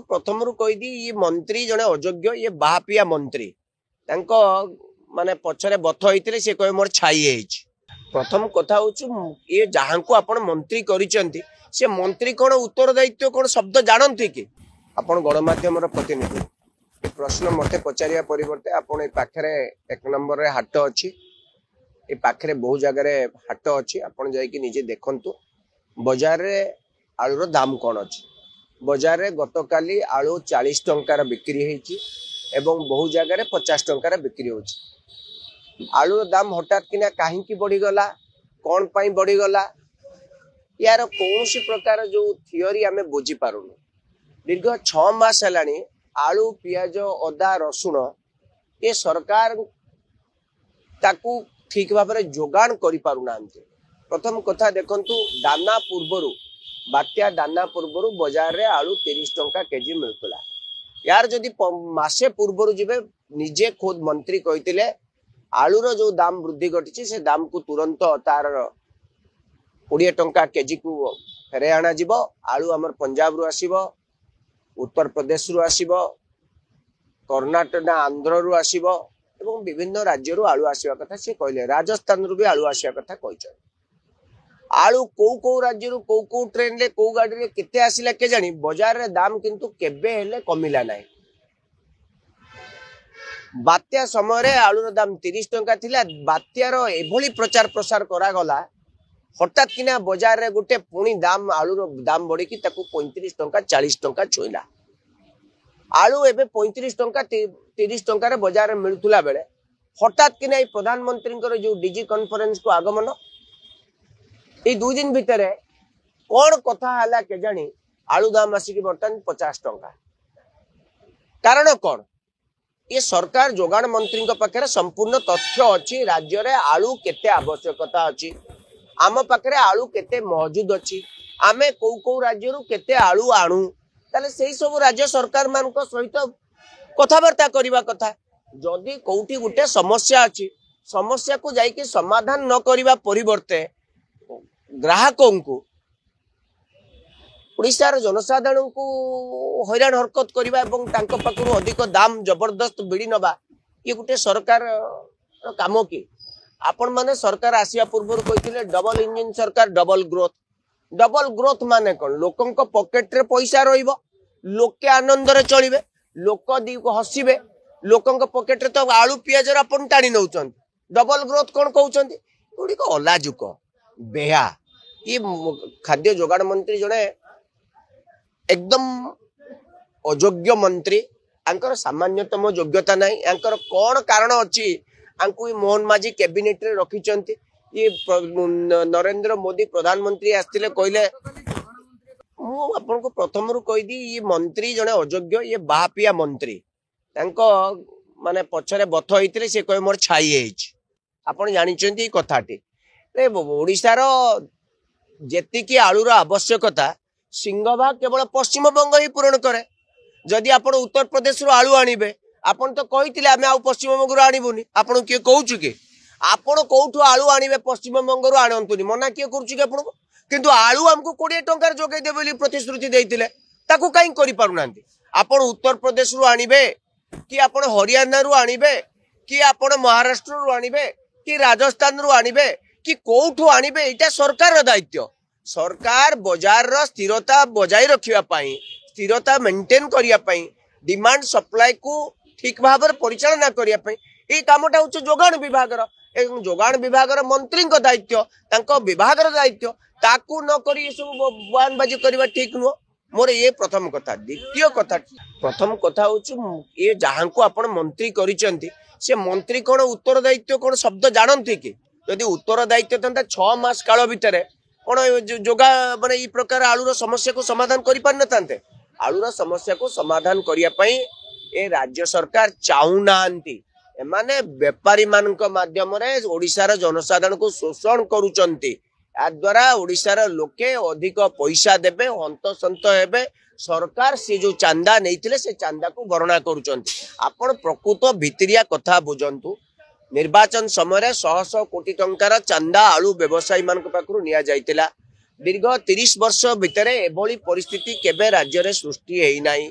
को प्रथम रू कहीदी ये मंत्री जड़े अयोग्य ये बाहापिया मंत्री माने पछरे बथ होते से कहे मोर छाई प्रथम कथा हूँ ये जहाँ को आपण मंत्री करिसेंती से मंत्री कौन उत्तर दायित्व कौन शब्द जानती कि आपण गणमाध्यम प्रतिनिधि प्रश्न मते पचारिया परिवर्ते आपण पाखरे एक नंबर रे हाट अच्छी ए पाखरे बहु जगह हाट अच्छी आपण जाइए निजे देखंतु बाजार रे आलूर दाम कौन अच्छी बाजार रे गतकाली आलू 40 टंकार बिक्री होती एवं बहु जगह 50 टंकार बिक्री होची आलूर दाम हठात किना कहीं बढ़ीगला कौन पाई बढ़ीगला यार कौन प्रकार जो थियोरी आमे बुझी पारुनु दीर्घ 6 मास हेलानी आलू पियाज अदा रसुण ये सरकार ताकू ठीक भाव में जोगान करि पारुना। प्रथम कथा देखंतु दाना पूर्वरु बात्या दाना पूर्वरु बाजार रे आलू 30 टंका केजी मिलतला यार जदि मासे पूर्वरु जिबे निजे खुद मंत्री कहितिले आलूर जो दाम वृद्धि घटी से दाम को तुरंत तार 20 टंका केजी को फेरे आना जिवो आलू हमर पंजाब रु आसीबो उत्तर प्रदेश रु आसीबो कर्णाटक आंध्र रु आसीबो एवं विभिन्न राज्य रु आलू आसीबा कथा से कहले राजस्थान रु भी आलू आसीबा कथा कहछन आलू को राज्य रु को ट्रेन ले को गाड़ी रे केते आसीला के जानी बाजार रे दाम किंतु केबे हेले कमिला नाही बात्या समय रे आलूर दाम 30 टंका थिला बात्यार एभली प्रचार प्रसार करा गला हठात किना बाजार रे गुटे पुणी दाम आलूर दाम बढ़ी कि ताकू 35 टंका 40 टंका छुईला आलू एबे 35 टंका 30 टंका रे बाजार रे मिलुतला बेले हठात किना प्रधानमंत्री जो डीजी कॉन्फ्रेंस को आगमन ए 2 दिन भितर कौन कथा हला के जानी आलू दाम आसिक बर्तन 50 टंका कारण कौन ये सरकार जोगान मंत्री पाखे संपूर्ण तथ्य अच्छी राज्य रे आलू केते आवश्यकता अच्छी आम पाखे आलू केते मौजूद अच्छी आमे को राज्य रु केते आलू आणु ताले सेही सब राज्य सरकार मान सहित कथबार्ता करबा कथा जदि कोठी गुटे समस्या अच्छी समस्या को जाइके समाधान न करबा परिवर्ते ग्राहकों को ओडिशार जनसाधारण को हैरान हरकत करबा एवं तांको पाखरु अधिक दाम जबरदस्त बिड़ी नबा ये गुटे सरकार काम की आपण माने सरकार आसिया पूर्व कहिथिले डबल इंजिन सरकार डबल ग्रोथ माने कोन लोकन को पॉकेट रे पैसा रहिबो लोके आनंद रे चलिबे लोक दी को हसिबे लोकन को पॉकेट रे तो आलू पियाज रे आपण टाणी नउचन डबल ग्रोथ कोन कहउचंती ओडी को अलाजुक बेहा ये खाद्य जोगान मंत्री जने एकदम अयोग्य मंत्री आंकर सामान्यतम योग्यता नहीं आंकर कौन कारण अच्छी आंकु मोहन माझी कैबिनेट रे रखिचंती ये नरेंद्र मोदी प्रधानमंत्री आस्तिले कहले मु आपन को प्रथम रू कहि दी ये मंत्री जने अयोग्य ये बाहापिया मंत्री तांको माने पछरे बथ होइतले से कहे मोर छाई हेछि आपन जानिचंती कथाटी रे ओडिसा रो जेति की आलूर आवश्यकता सिंहभाग केवल पश्चिम बंग ही पूरण करे जदि आपण उत्तर प्रदेश रु आलू आनिबे आपण तो कहितिले आमे आ पश्चिम बंग रु आनिबुनी आपण के कहउछु के आपण कोठु आलू आनिबे पश्चिम बंग रु आनंतुनी मना के करछु के आपण किंतु आलू हमको 20 टंकार जोगे दे बोली प्रतिश्रुति देइतिले ताकू काई करि पारुनांती आपण उत्तर प्रदेश रु आनिबे कि आपण हरियाणा रु आनिबे कि आपण महाराष्ट्र रु आनिबे कि राजस्थान रु आनिबे कि कोठु आनिबे एटा सरकार रो दायित्व सरकार बाजार रो स्थिरता बजाय रखिया पाई स्थिरता मेंटेन करिया पाई डिमांड सप्लाई को ठीक भाव परिचालना करिया पाई ए कामटा होछ जोगान विभाग रो एवं जोगान विभाग रो मंत्री को दायित्व तांको विभाग रो दायित्व ताकू न करी ए सब बयानबाजी करबा ठीक नुह मोर ये प्रथम कथा द्वितीय कथा प्रथम कथा होछ ये जहां को आपण मंत्री करिसेंती से मंत्री कोन उत्तर दायित्व कोन शब्द जानती कि यदि उत्तर दायित्व तंता 6 मास काल भितर कौन जोगा माने ई प्रकार आलूर समस्या को समाधान करि पार नथांते आलूर समस्या को समाधान करिया पई ए राज्य सरकार चाहुनांती एमाने व्यापारी मानक माध्यम रे ओडिसार जनसाधारण को शोषण करूचंती आ द्वारा ओडिसार लोके अधिक पैसा देबे हंतसंत हेबे सरकार से जो चांदा नैथिले से चांदा को भरणा करूचंती आपण प्रकृत भितरिया कथा बुझंतु निर्वाचन समय 100 कोटी टंकार चांदा आलू व्यवसायी मान पाखरु निया जाइतिला दीर्घ 30 वर्ष भितर एभली परिस्थिति केबे राज्य रे सृष्टि हेई नाही।